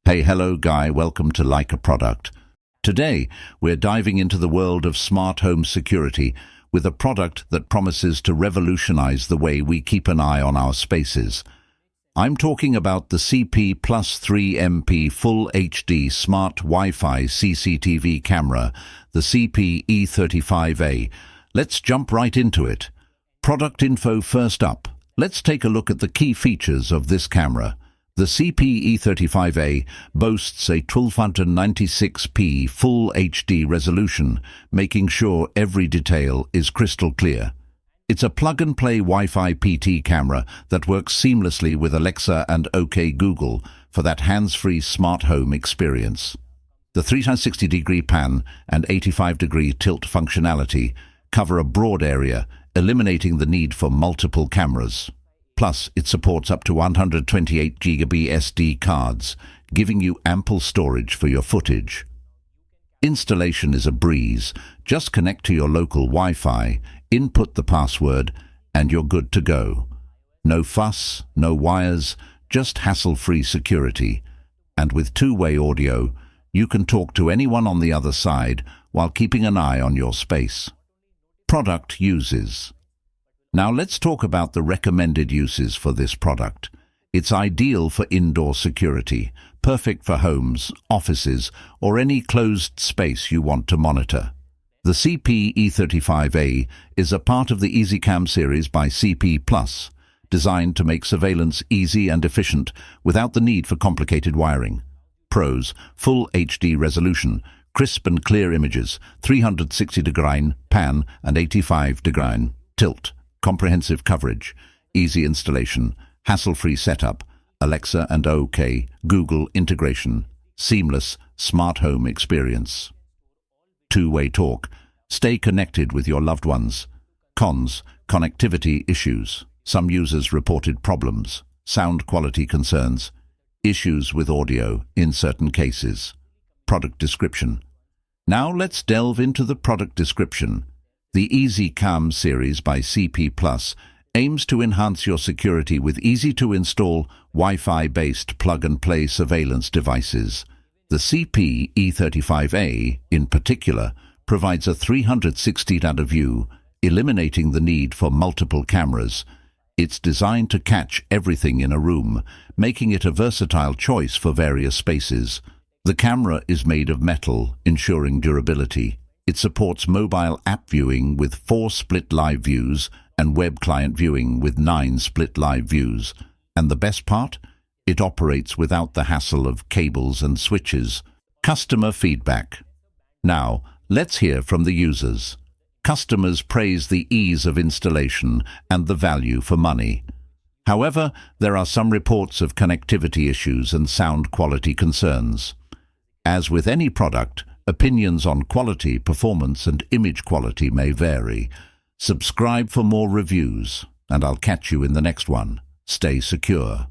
Hey, hello guy, welcome to Like a Product. Today, we're diving into the world of smart home security with a product that promises to revolutionize the way we keep an eye on our spaces. I'm talking about the CP Plus 3MP Full HD Smart Wi-Fi CCTV camera, the CP E35A. Let's jump right into it. Product info first up. Let's take a look at the key features of this camera. The CP-E35A boasts a 1296p Full HD resolution, making sure every detail is crystal clear. It's a plug-and-play Wi-Fi PT camera that works seamlessly with Alexa and OK Google for that hands-free smart home experience. The 360-degree pan and 85-degree tilt functionality cover a broad area, eliminating the need for multiple cameras. Plus, it supports up to 128GB SD cards, giving you ample storage for your footage. Installation is a breeze. Just connect to your local Wi-Fi, input the password, and you're good to go. No fuss, no wires, just hassle-free security. And with two-way audio, you can talk to anyone on the other side while keeping an eye on your space. Product uses. Now let's talk about the recommended uses for this product. It's ideal for indoor security, perfect for homes, offices, or any closed space you want to monitor. The CP E35A is a part of the EzyKam Series by CP Plus, designed to make surveillance easy and efficient without the need for complicated wiring. Pros: Full HD resolution, crisp and clear images, 360-degree pan and 85-degree tilt. Comprehensive coverage, easy installation, hassle-free setup, Alexa and OK Google integration, seamless smart home experience. Two-way talk, stay connected with your loved ones. Cons: connectivity issues. Some users reported problems, sound quality concerns, issues with audio in certain cases. Product description. Now let's delve into the product description. The EzyKam Series by CP Plus aims to enhance your security with easy-to-install Wi-Fi-based plug-and-play surveillance devices. The CP E35A, in particular, provides a 360-degree view, eliminating the need for multiple cameras. It's designed to catch everything in a room, making it a versatile choice for various spaces. The camera is made of metal, ensuring durability. It supports mobile app viewing with 4 split live views and web client viewing with 9 split live views. And the best part? It operates without the hassle of cables and switches. Customer feedback. Now, let's hear from the users. Customers praise the ease of installation and the value for money. However, there are some reports of connectivity issues and sound quality concerns. As with any product, opinions on quality, performance, and image quality may vary. Subscribe for more reviews, and I'll catch you in the next one. Stay secure.